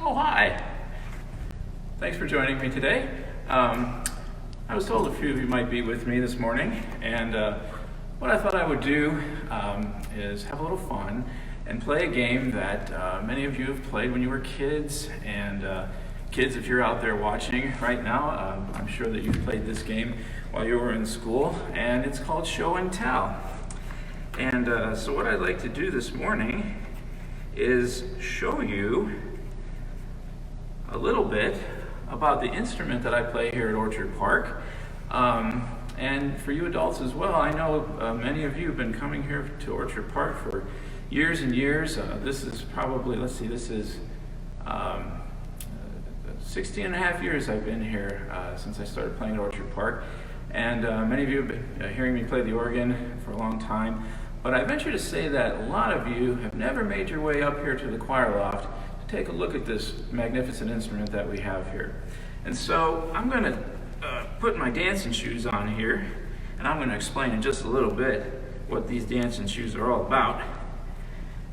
Oh, hi. Thanks for joining me today. I was told a few of you might be with me this morning, and what I thought I would do is have a little fun and play a game that many of you have played when you were kids. And kids, if you're out there watching right now, I'm sure that you've played this game while you were in school, and it's called Show and Tell. And so what I'd like to do this morning is show you a little bit about the instrument that I play here at Orchard Park. And for you adults as well, I know many of you have been coming here to Orchard Park for years and years. This is probably, this is 16 and a half years I've been here since I started playing at Orchard Park. And many of you have been hearing me play the organ for a long time. But I venture to say that a lot of you have never made your way up here to the choir loft to take a look at this magnificent instrument that we have here. And so I'm going to put my dancing shoes on here, and I'm going to explain in just a little bit what these dancing shoes are all about.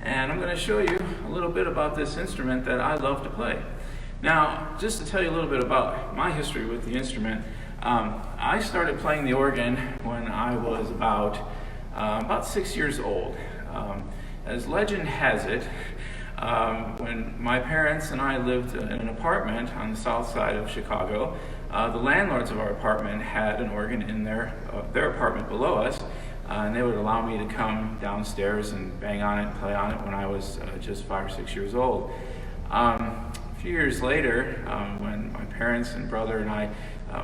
And I'm going to show you a little bit about this instrument that I love to play. Now, just to tell you a little bit about my history with the instrument, I started playing the organ when I was about 6 years old. As legend has it, when my parents and I lived in an apartment on the south side of Chicago, the landlords of our apartment had an organ in their apartment below us, and they would allow me to come downstairs and bang on it, play on it when I was just 5 or 6 years old. A few years later, when my parents and brother and I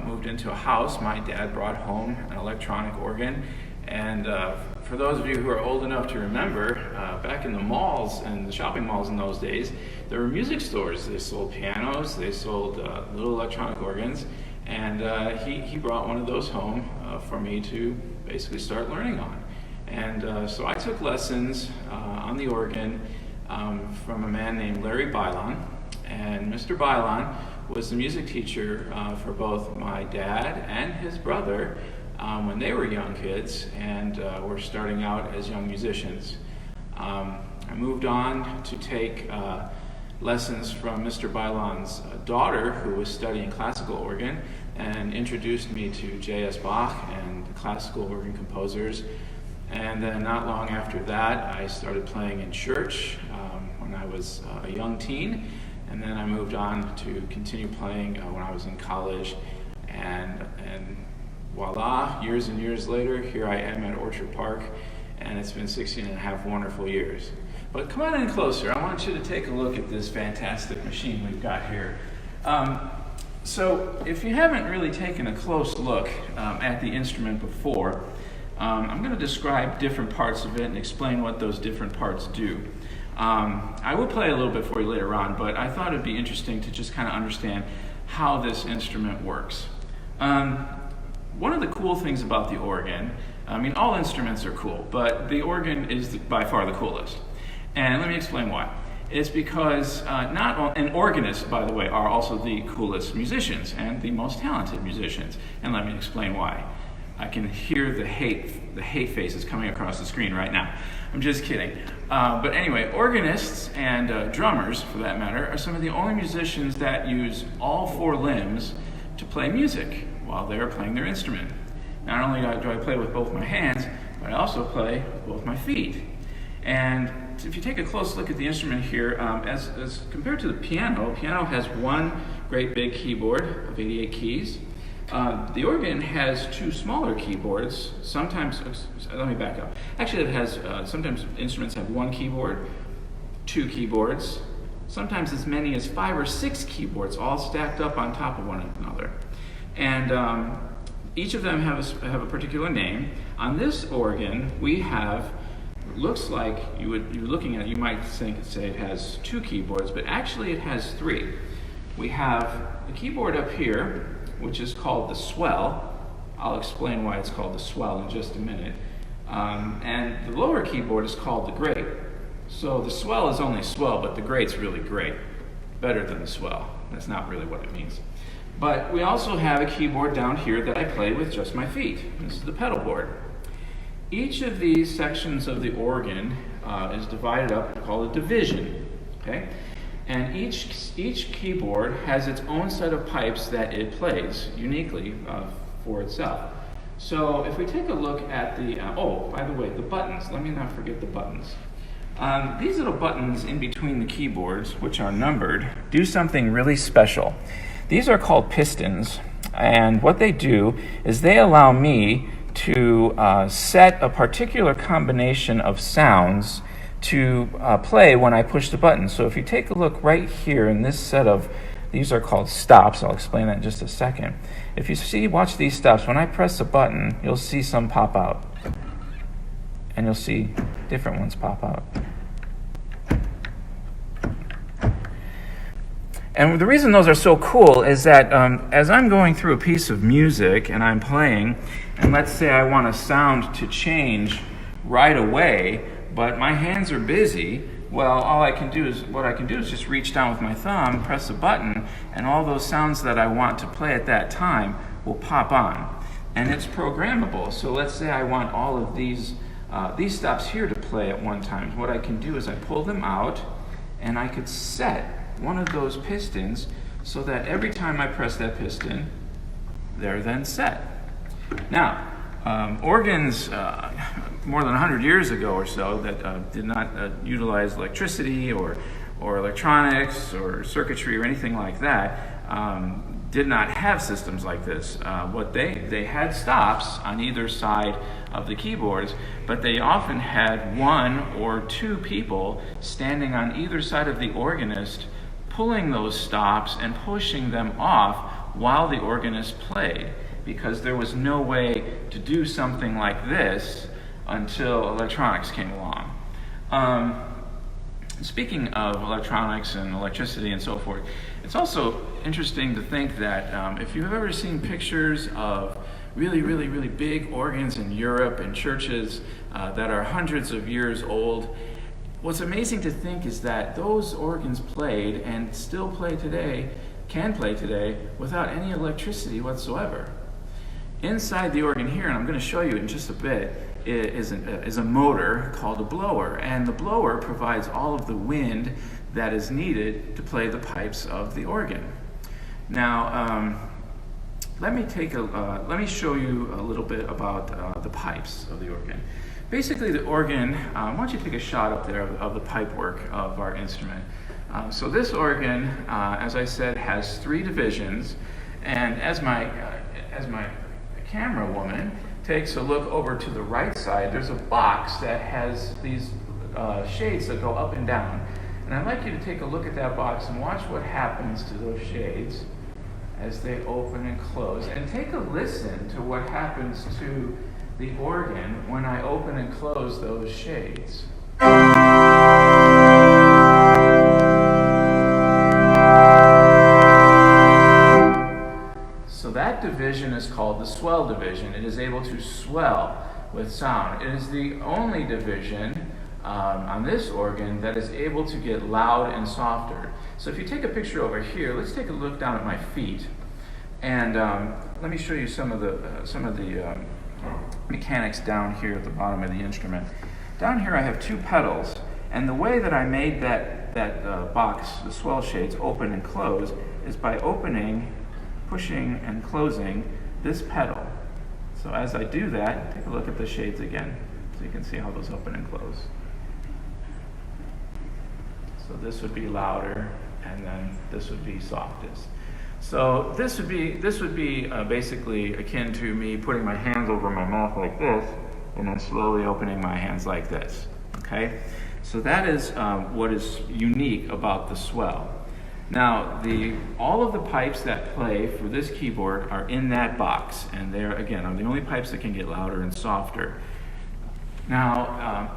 moved into a house, my dad brought home an electronic organ. And for those of you who are old enough to remember, back in the malls and the shopping malls in those days, there were music stores. They sold pianos, they sold little electronic organs, and he brought one of those home for me to basically start learning on. And so I took lessons on the organ from a man named Larry Bylon, and Mr. Bylon was the music teacher for both my dad and his brother when they were young kids and were starting out as young musicians. I moved on to take lessons from Mr. Bylon's daughter, who was studying classical organ, and introduced me to J.S. Bach and the classical organ composers. And then not long after that, I started playing in church when I was a young teen. And then I moved on to continue playing when I was in college. And voila, years and years later, here I am at Orchard Park, and it's been 16 and a half wonderful years. But come on in closer. I want you to take a look at this fantastic machine we've got here. So if you haven't really taken a close look at the instrument before, I'm going to describe different parts of it and explain what those different parts do. I will play a little bit for you later on, but I thought it'd be interesting to just kind of understand how this instrument works. One of the cool things about the organ, I mean, all instruments are cool, but the organ is by far the coolest. And let me explain why. It's because and organists, by the way, are also the coolest musicians and the most talented musicians. And let me explain why. I can hear the hate faces coming across the screen right now. I'm just kidding. But anyway, organists and drummers, for that matter, are some of the only musicians that use all four limbs to play music while they're playing their instrument. Not only do I play with both my hands, but I also play with both my feet. And if you take a close look at the instrument here, as compared to the piano has one great big keyboard of 88 keys. The organ has two smaller keyboards. Sometimes, let me back up. Actually, it has, sometimes instruments have one keyboard, two keyboards, sometimes as many as 5 or 6 keyboards all stacked up on top of one another. And each of them have a particular name. On this organ, we have, looks like you're looking at it, you might say it has 2 keyboards, but actually it has 3. We have the keyboard up here, which is called the swell. I'll explain why it's called the swell in just a minute. And the lower keyboard is called the grate. So the swell is only swell, but the grate's really great. Better than the swell. That's not really what it means. But we also have a keyboard down here that I play with just my feet. This is the pedal board. Each of these sections of the organ is divided up and called a division. Okay? And each keyboard has its own set of pipes that it plays uniquely for itself. So if we take a look at the, oh, by the way, the buttons, let me not forget the buttons. These little buttons in between the keyboards, which are numbered, do something really special. These are called pistons, and what they do is they allow me to set a particular combination of sounds to play when I push the button. So if you take a look right here in this set of, these are called stops. I'll explain that in just a second. If you see, watch these stops. When I press the button, you'll see some pop out. And you'll see different ones pop out. And the reason those are so cool is that as I'm going through a piece of music and I'm playing, and let's say I want a sound to change right away, but my hands are busy, well, what I can do is just reach down with my thumb, press a button, and all those sounds that I want to play at that time will pop on. And it's programmable. So let's say I want all of these stops here to play at one time. What I can do is I pull them out, and I could set one of those pistons so that every time I press that piston, they're then set. Now, organs more than 100 years ago or so that did not utilize electricity or electronics or circuitry or anything like that did not have systems like this. What they had stops on either side of the keyboards, but they often had one or two people standing on either side of the organist pulling those stops and pushing them off while the organist played, because there was no way to do something like this until electronics came along. Speaking of electronics and electricity and so forth, it's also interesting to think that if you've ever seen pictures of really big organs in Europe and churches that are hundreds of years old, what's amazing to think is that those organs played and still play today, can play today, without any electricity whatsoever. Inside the organ here, and I'm going to show you in just a bit, is a motor called a blower, and the blower provides all of the wind that is needed to play the pipes of the organ. Now, let me show you a little bit about the pipes of the organ. Basically, the organ, why don't you take a shot up there of the pipe work of our instrument. So this organ, as I said, has 3 divisions, and as my camera woman takes a look over to the right side, there's a box that has these shades that go up and down. And I'd like you to take a look at that box and watch what happens to those shades as they open and close. And take a listen to what happens to the organ when I open and close those shades. So that division is called the swell division. It is able to swell with sound. It is the only division on this organ that is able to get loud and softer. So if you take a picture over here, let's take a look down at my feet, and let me show you some of the mechanics down here at the bottom of the instrument. Down here I have 2 pedals, and the way that I made that box, the swell shades, open and close is by opening, pushing, and closing this pedal. So as I do that, take a look at the shades again so you can see how those open and close. So this would be louder, and then this would be softest. So this would be basically akin to me putting my hands over my mouth like this, and then slowly opening my hands like this. Okay, so that is what is unique about the swell. Now, all of the pipes that play for this keyboard are in that box, and they're, again, are the only pipes that can get louder and softer. Now,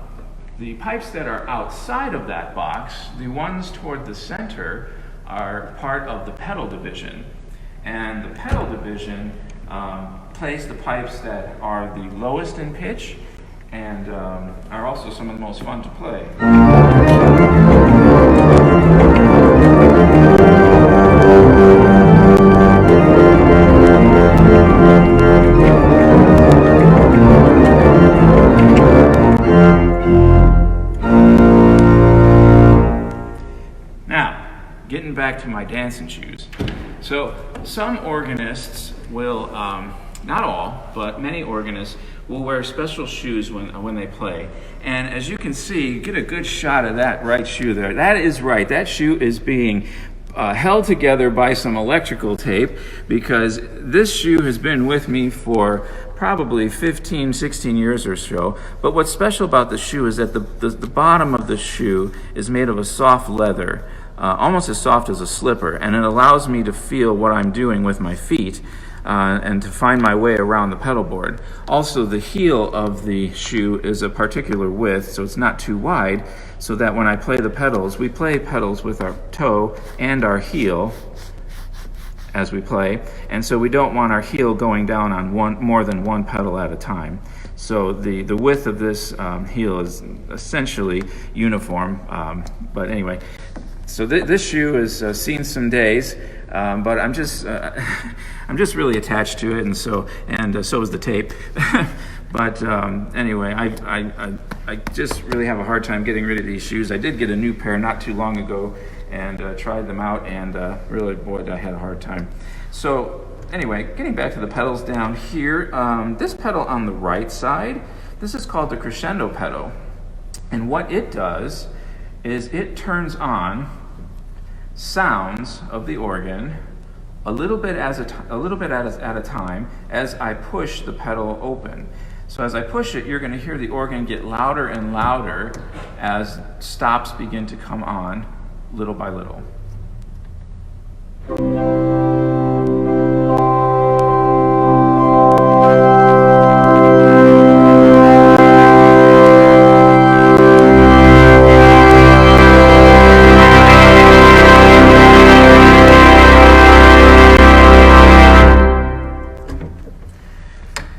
the pipes that are outside of that box, the ones toward the center, are part of the pedal division. And the pedal division plays the pipes that are the lowest in pitch and are also some of the most fun to play. Now, back to my dancing shoes. So some organists will, not all, but many organists will wear special shoes when they play. And as you can see, get a good shot of that right shoe there. That is right. That shoe is being held together by some electrical tape, because this shoe has been with me for probably 15, 16 years or so. But what's special about the shoe is that the bottom of the shoe is made of a soft leather, almost as soft as a slipper, and it allows me to feel what I'm doing with my feet and to find my way around the pedal board. Also, the heel of the shoe is a particular width, so it's not too wide, so that when I play the pedals, we play pedals with our toe and our heel as we play, and so we don't want our heel going down on more than one pedal at a time. So the width of this heel is essentially uniform, but anyway, so this shoe has seen some days, but I'm just really attached to it, and so is the tape. But anyway, I just really have a hard time getting rid of these shoes. I did get a new pair not too long ago and tried them out, and really, boy, I had a hard time. So anyway, getting back to the pedals down here, this pedal on the right side, this is called the crescendo pedal, and what it does is it turns on sounds of the organ a little bit at a time as I push the pedal open. So as I push it, you're going to hear the organ get louder and louder as stops begin to come on little by little.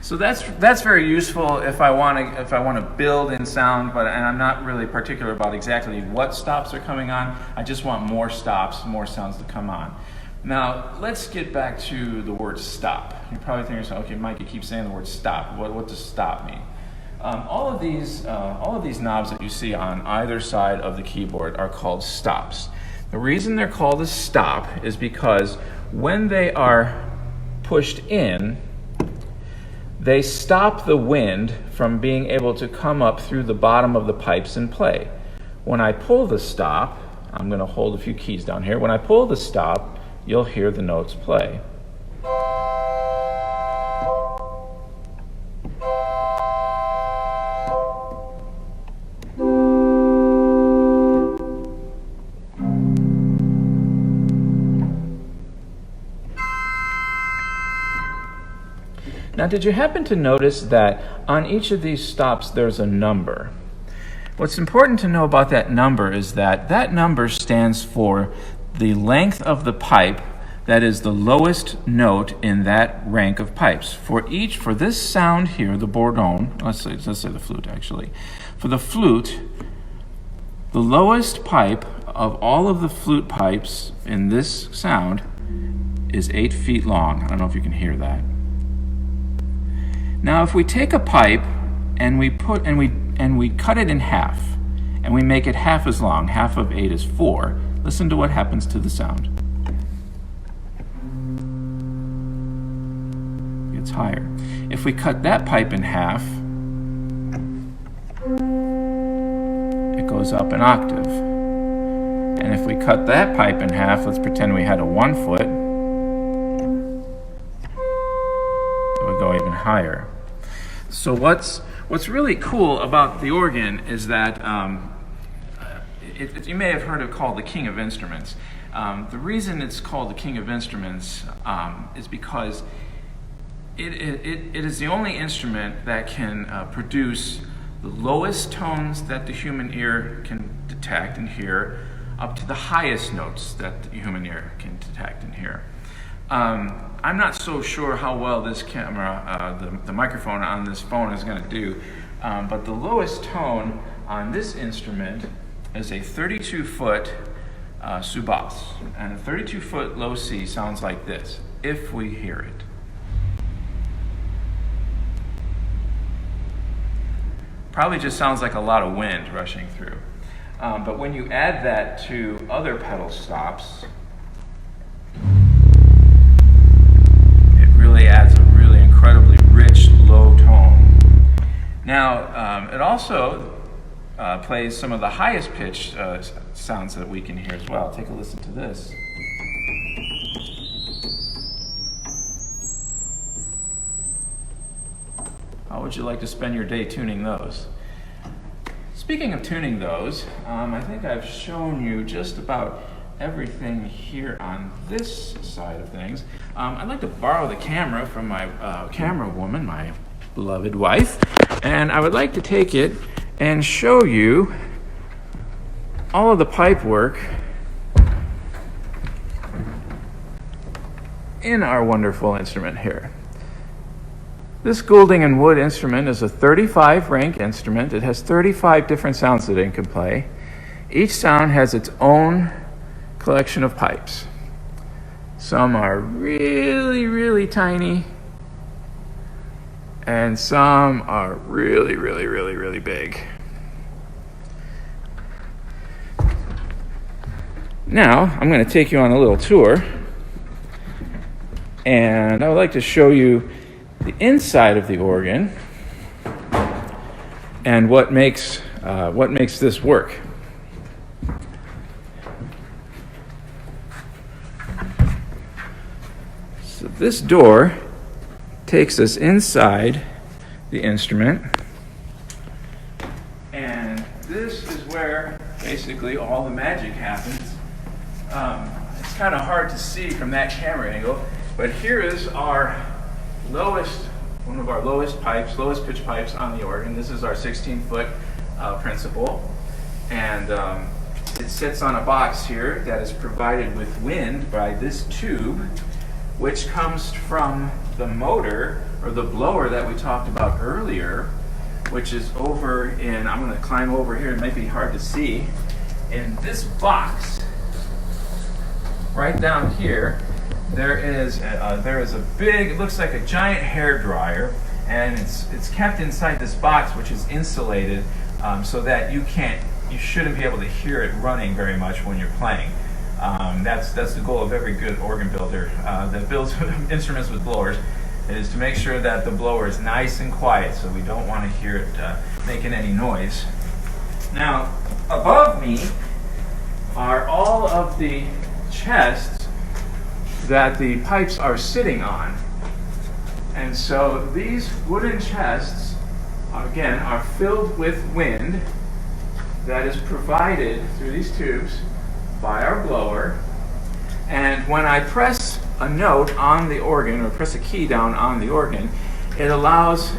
So that's very useful if I want to build in sound, and I'm not really particular about exactly what stops are coming on. I just want more stops, more sounds to come on. Now let's get back to the word stop. You're probably thinking to yourself, okay, Mike, you keep saying the word stop. What does stop mean? All of these knobs that you see on either side of the keyboard are called stops. The reason they're called a stop is because when they are pushed in, they stop the wind from being able to come up through the bottom of the pipes and play. When I pull the stop, I'm going to hold a few keys down here. When I pull the stop, you'll hear the notes play. Now, did you happen to notice that on each of these stops there's a number? What's important to know about that number is that that number stands for the length of the pipe that is the lowest note in that rank of pipes. For this sound here, the bourdon, let's say the flute actually. For the flute, the lowest pipe of all of the flute pipes in this sound is 8 feet long. I don't know if you can hear that. Now, if we take a pipe and we cut it in half, and we make it half as long, half of 8 is 4, listen to what happens to the sound. It gets higher. If we cut that pipe in half, it goes up an octave. And if we cut that pipe in half, let's pretend we had a 1 foot, it would go even higher. So what's really cool about the organ is that you may have heard it called the king of instruments. The reason it's called the king of instruments is because it is the only instrument that can produce the lowest tones that the human ear can detect and hear up to the highest notes that the human ear can detect and hear. I'm not so sure how well this camera, the microphone on this phone is going to do, but the lowest tone on this instrument is a 32-foot sous-basse, and a 32-foot low C sounds like this, if we hear it. Probably just sounds like a lot of wind rushing through. But when you add that to other pedal stops, rich, low tone. Now, it also plays some of the highest pitched sounds that we can hear as well. Take a listen to this. How would you like to spend your day tuning those? Speaking of tuning those, I think I've shown you just about everything here on this side of things. I'd like to borrow the camera from my camera woman, my beloved wife, and I would like to take it and show you all of the pipe work in our wonderful instrument here. This Goulding and Wood instrument is a 35 rank instrument. It has 35 different sounds that it can play. Each sound has its own collection of pipes. Some are really, really tiny, and some are really, really, really, really big. Now, I'm going to take you on a little tour, and I would like to show you the inside of the organ and what makes this work. So this door takes us inside the instrument, and this is where basically all the magic happens. It's kind of hard to see from that camera angle, but here is our one of our lowest pitch pipes on the organ. This is our 16-foot principal, and it sits on a box here that is provided with wind by this tube, which comes from the motor or the blower that we talked about earlier, which is over in, I'm going to climb over here, it might be hard to see, in this box right down here. There is a big, it looks like a giant hair dryer, and it's kept inside this box, which is insulated, so that you shouldn't be able to hear it running very much when you're playing. That's the goal of every good organ builder that builds instruments with blowers, is to make sure that the blower is nice and quiet, so we don't want to hear it making any noise. Now, above me are all of the chests that the pipes are sitting on. And so these wooden chests, again, are filled with wind that is provided through these tubes by our blower. And when I press a note on the organ, or press a key down on the organ, it allows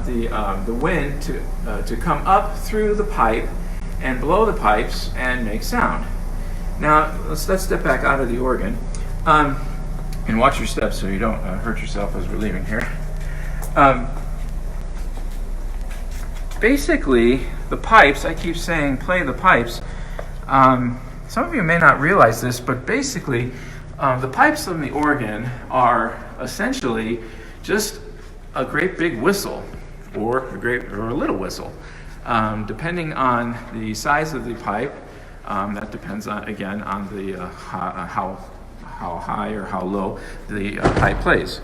the wind to come up through the pipe and blow the pipes and make sound. Now, let's step back out of the organ. And watch your steps so you don't hurt yourself as we're leaving here. Basically, the pipes, I keep saying play the pipes. Some of you may not realize this, but basically the pipes on the organ are essentially just a great big whistle or a little whistle. Depending on the size of the pipe, that depends on, again, on the how high or how low the pipe plays.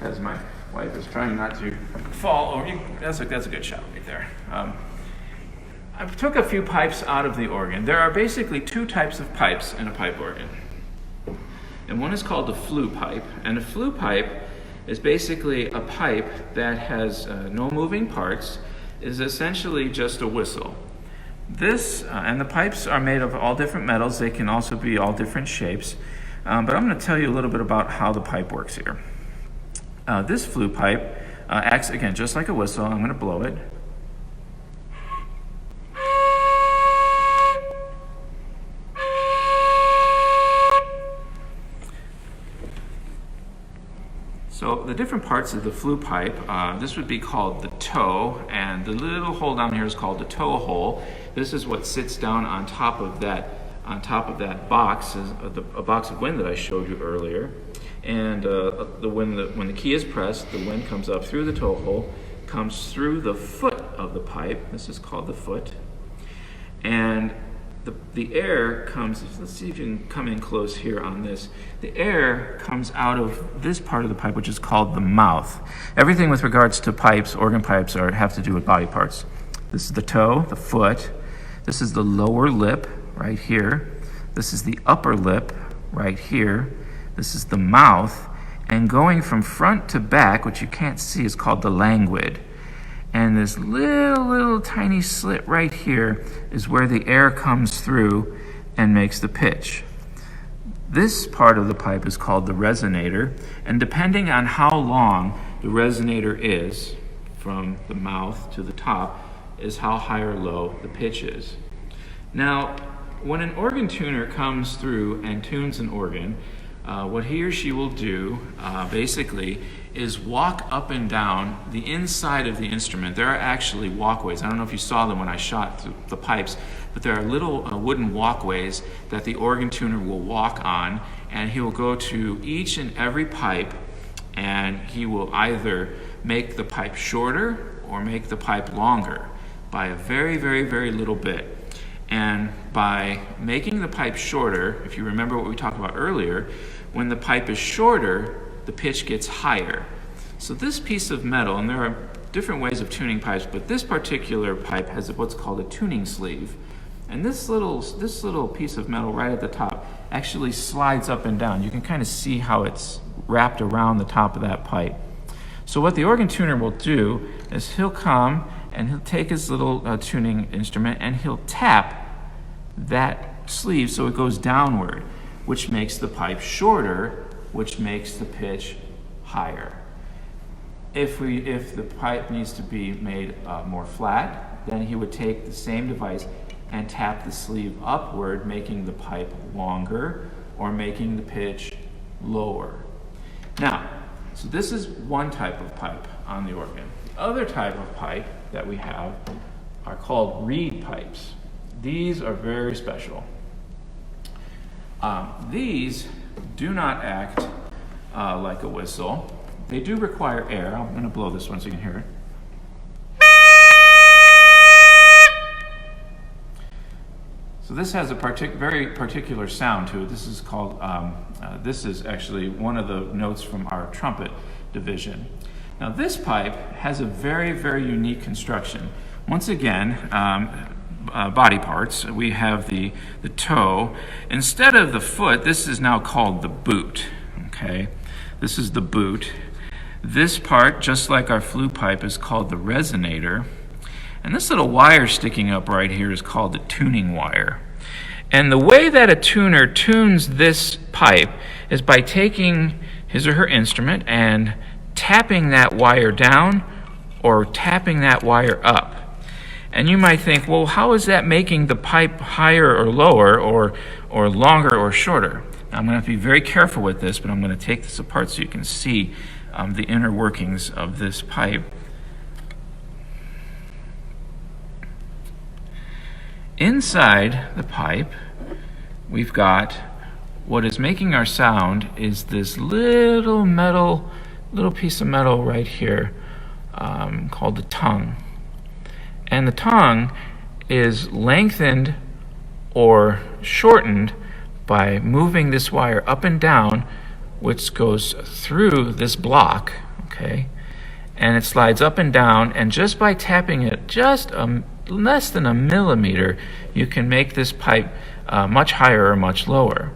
As my wife is trying not to fall over. That's a good shot right there. I took a few pipes out of the organ. There are basically two types of pipes in a pipe organ. And one is called the flue pipe. And a flue pipe is basically a pipe that has no moving parts, is essentially just a whistle. This, and the pipes are made of all different metals. They can also be all different shapes. But I'm going to tell you a little bit about how the pipe works here. This flue pipe acts, again, just like a whistle. I'm going to blow it. So the different parts of the flue pipe, this would be called the toe, and the little hole down here is called the toe hole. This is what sits down on top of that box, a box of wind that I showed you earlier. And when the key is pressed, the wind comes up through the toe hole, comes through the foot of the pipe. This is called the foot. And the air comes, let's see if you can come in close here on this. The air comes out of this part of the pipe, which is called the mouth. Everything with regards to pipes, organ pipes, have to do with body parts. This is the toe, the foot. This is the lower lip right here. This is the upper lip right here. This is the mouth. And going from front to back, which you can't see, is called the languid. And this little tiny slit right here is where the air comes through and makes the pitch. This part of the pipe is called the resonator, and depending on how long the resonator is, from the mouth to the top, is how high or low the pitch is. Now, when an organ tuner comes through and tunes an organ, what he or she will do basically is walk up and down the inside of the instrument. There are actually walkways. I don't know if you saw them when I shot through the pipes, but there are little wooden walkways that the organ tuner will walk on, and he will go to each and every pipe, and he will either make the pipe shorter or make the pipe longer by a very little bit. And by making the pipe shorter, if you remember what we talked about earlier, when the pipe is shorter, the pitch gets higher. So this piece of metal, and there are different ways of tuning pipes, but this particular pipe has what's called a tuning sleeve. And this little piece of metal right at the top actually slides up and down. You can kind of see how it's wrapped around the top of that pipe. So what the organ tuner will do is he'll come and he'll take his little tuning instrument and he'll tap that sleeve so it goes downward, which makes the pipe shorter, which makes the pitch higher. If the pipe needs to be made more flat, then he would take the same device and tap the sleeve upward, making the pipe longer or making the pitch lower. Now, so this is one type of pipe on the organ. The other type of pipe that we have are called reed pipes. These are very special. These do not act like a whistle. They do require air. I'm going to blow this one so you can hear it. So this has a very particular sound to it. This is called, this is actually one of the notes from our trumpet division. Now this pipe has a very unique construction. Once again, body parts. We have the toe. Instead of the foot, this is now called the boot. Okay, this is the boot. This part, just like our flue pipe, is called the resonator. And this little wire sticking up right here is called the tuning wire. And the way that a tuner tunes this pipe is by taking his or her instrument and tapping that wire down or tapping that wire up. And you might think, well, how is that making the pipe higher or lower or longer or shorter? Now, I'm going to have to be very careful with this, but I'm going to take this apart so you can see the inner workings of this pipe. Inside the pipe, we've got what is making our sound is this little piece of metal right here called the tongue. And the tongue is lengthened or shortened by moving this wire up and down, which goes through this block, okay? And it slides up and down, and just by tapping it just less than a millimeter, you can make this pipe much higher or much lower.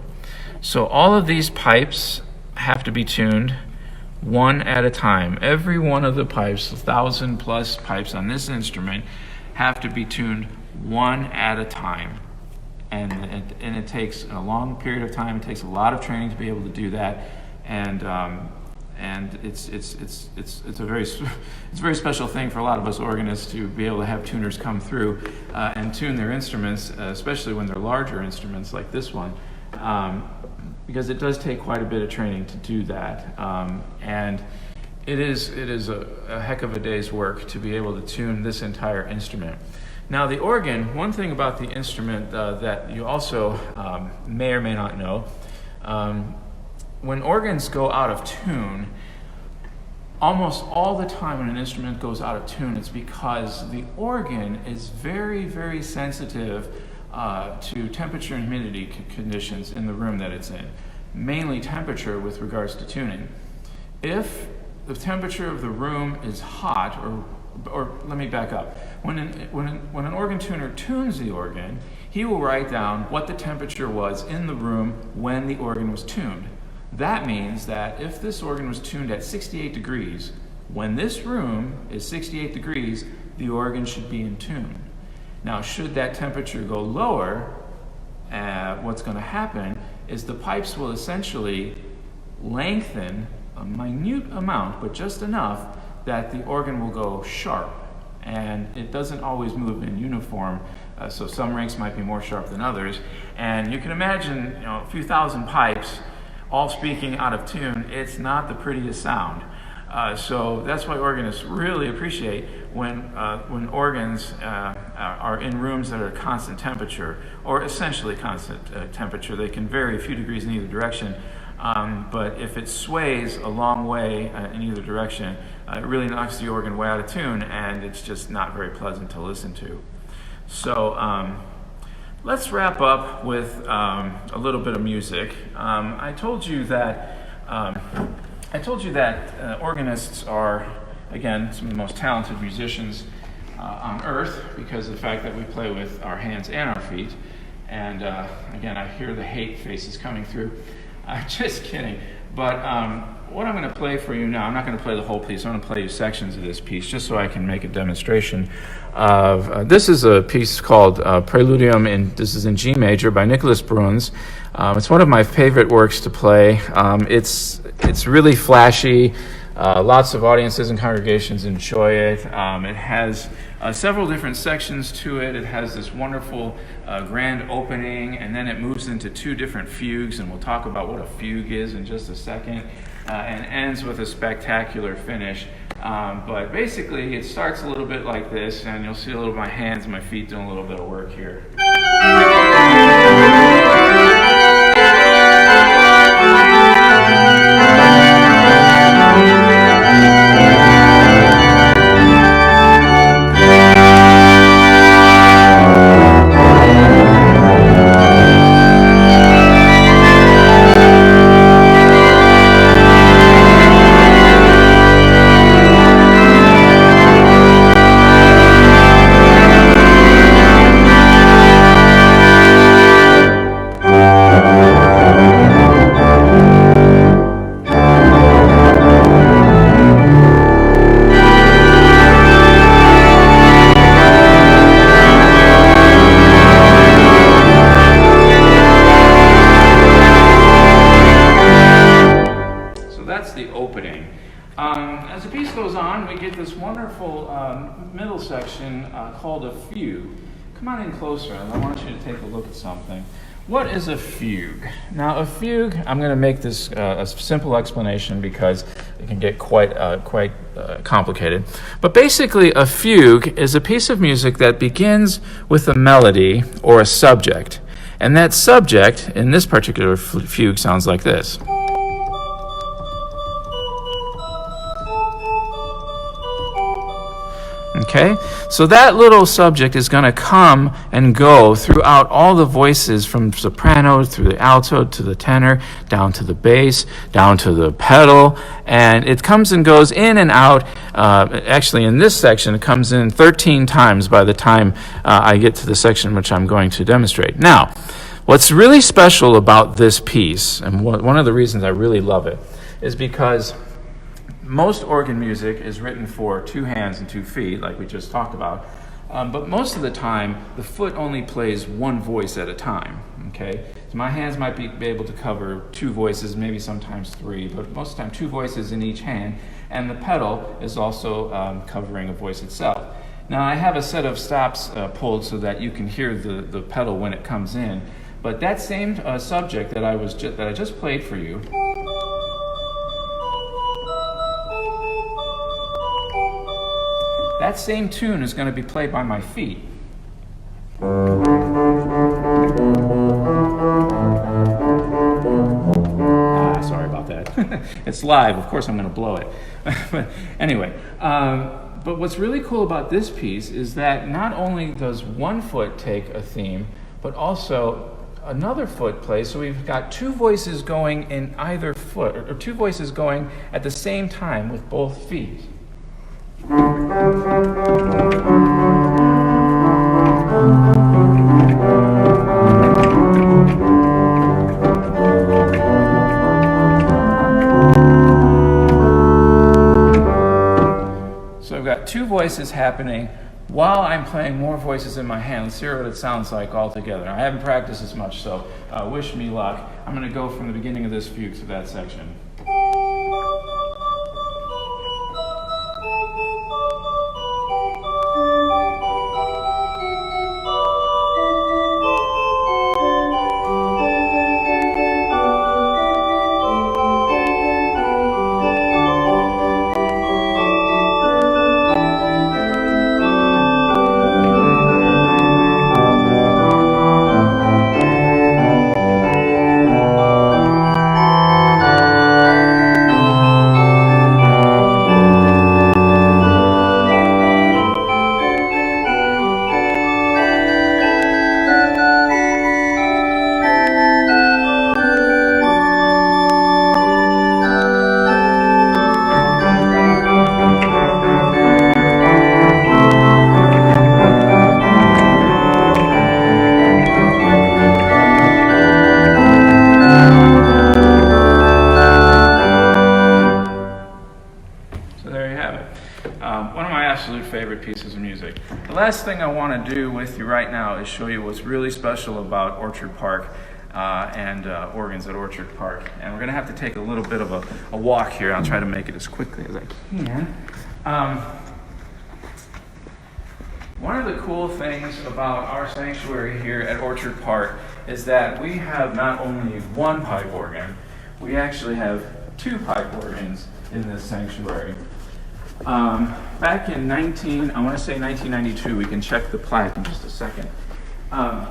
So all of these pipes have to be tuned one at a time. Every one of the pipes, 1,000 plus pipes on this instrument, have to be tuned one at a time. And it takes a long period of time. It takes a lot of training to be able to do that. And it's a very special thing for a lot of us organists to be able to have tuners come through and tune their instruments, especially when they're larger instruments like this one, because it does take quite a bit of training to do that. And it is a heck of a day's work to be able to tune this entire instrument. Now the organ, one thing about the instrument that you also may or may not know, when organs go out of tune, almost all the time when an instrument goes out of tune, it's because the organ is very sensitive to temperature and humidity conditions in the room that it's in, mainly temperature with regards to tuning. If the temperature of the room is hot, or let me back up. When an organ tuner tunes the organ, he will write down what the temperature was in the room when the organ was tuned. That means that if this organ was tuned at 68 degrees, when this room is 68 degrees, the organ should be in tune. Now, should that temperature go lower, what's going to happen is the pipes will essentially lengthen a minute amount, but just enough that the organ will go sharp. And it doesn't always move in uniform, so some ranks might be more sharp than others. And you can imagine, a few thousand pipes all speaking out of tune. It's not the prettiest sound. So that's why organists really appreciate when organs are in rooms that are constant temperature, or essentially constant temperature. They can vary a few degrees in either direction, but if it sways a long way in either direction, it really knocks the organ way out of tune, and it's just not very pleasant to listen to. So let's wrap up with a little bit of music. I told you that organists are, again, some of the most talented musicians on earth because of the fact that we play with our hands and our feet. And again, I hear the hate faces coming through. Just kidding. But what I'm going to play for you now, I'm not going to play the whole piece. I'm going to play you sections of this piece just so I can make a demonstration of. This is a piece called Preludium, this is in G major by Nicholas Bruns. It's one of my favorite works to play. It's really flashy. Lots of audiences and congregations enjoy it. It has several different sections to it. It has this wonderful grand opening, and then it moves into two different fugues, and we'll talk about what a fugue is in just a second, and ends with a spectacular finish. But basically, it starts a little bit like this, and you'll see a little of my hands and my feet doing a little bit of work here. As the piece goes on, we get this wonderful middle section called a fugue. Come on in closer, and I want you to take a look at something. What is a fugue? Now, a fugue, I'm going to make this a simple explanation because it can get quite complicated. But basically, a fugue is a piece of music that begins with a melody or a subject. And that subject, in this particular fugue, sounds like this. Okay, so that little subject is going to come and go throughout all the voices, from soprano through the alto to the tenor, down to the bass, down to the pedal, and it comes and goes in and out. Actually, in this section, it comes in 13 times by the time I get to the section which I'm going to demonstrate. Now, what's really special about this piece, and one of the reasons I really love it, is because most organ music is written for 2 hands and 2 feet, like we just talked about, but most of the time, the foot only plays 1 voice at a time, okay? So my hands might be able to cover 2 voices, maybe sometimes 3, but most of the time 2 voices in each hand, and the pedal is also covering a voice itself. Now, I have a set of stops pulled so that you can hear the pedal when it comes in, but that same subject that I just played for you, that same tune is going to be played by my feet. Sorry about that. It's live. Of course I'm going to blow it. But anyway, but what's really cool about this piece is that not only does one foot take a theme, but also another foot plays. So we've got two voices going in either foot, or two voices going at the same time with both feet. So I've got two voices happening while I'm playing more voices in my hand. Let's hear what it sounds like all together. I haven't practiced as much, so wish me luck. I'm going to go from the beginning of this fugue to that section. One of my absolute favorite pieces of music. The last thing I want to do with you right now is show you what's really special about Orchard Park and organs at Orchard Park. And we're going to have to take a little bit of a walk here. I'll try to make it as quickly as I can. One of the cool things about our sanctuary here at Orchard Park is that we have not only one pipe organ, we actually have two pipe organs in this sanctuary. Back in 1992, we can check the plaque in just a second. A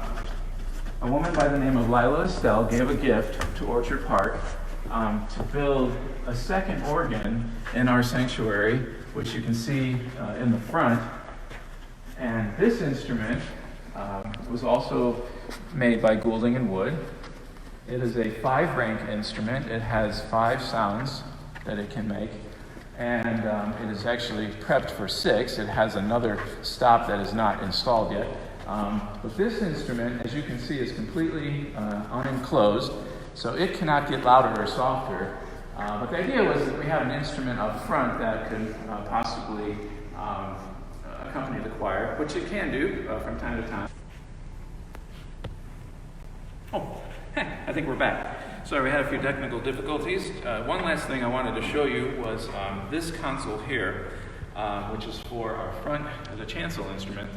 woman by the name of Lila Estelle gave a gift to Orchard Park to build a second organ in our sanctuary, which you can see in the front. And this instrument was also made by Goulding and Wood. It is a 5-rank instrument. It has 5 sounds that it can make. And it is actually prepped for 6. It has another stop that is not installed yet. But this instrument, as you can see, is completely unenclosed, so it cannot get louder or softer. But the idea was that we have an instrument up front that could possibly accompany the choir, which it can do from time to time. Oh, I think we're back. Sorry, we had a few technical difficulties. One last thing I wanted to show you was this console here, which is for our front, the chancel instrument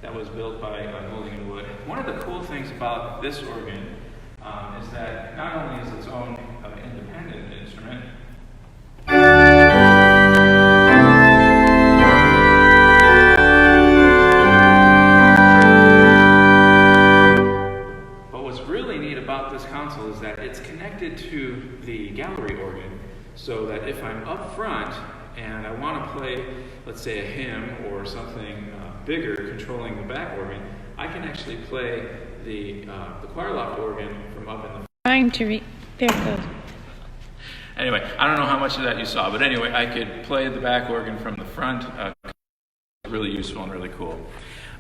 that was built by Goulding and Wood. One of the cool things about this organ is that not only is its own independent instrument, is that it's connected to the gallery organ, so that if I'm up front and I want to play, let's say, a hymn or something bigger controlling the back organ, I can actually play the choir loft organ from up in the Trying to read. There it goes. Anyway, I don't know how much of that you saw, but anyway, I could play the back organ from the front. Really useful and really cool.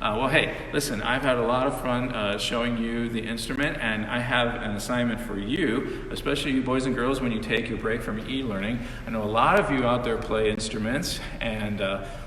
Well, hey, listen, I've had a lot of fun showing you the instrument, and I have an assignment for you, especially you boys and girls when you take your break from e-learning. I know a lot of you out there play instruments, and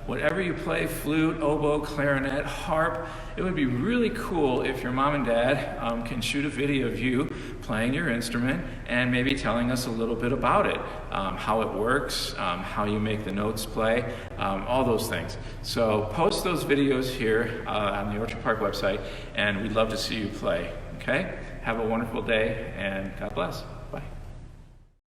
whatever you play, flute, oboe, clarinet, harp, it would be really cool if your mom and dad can shoot a video of you playing your instrument and maybe telling us a little bit about it, how it works, how you make the notes play, all those things. So post those videos here on the Orchard Park website, and we'd love to see you play, okay? Have a wonderful day, and God bless.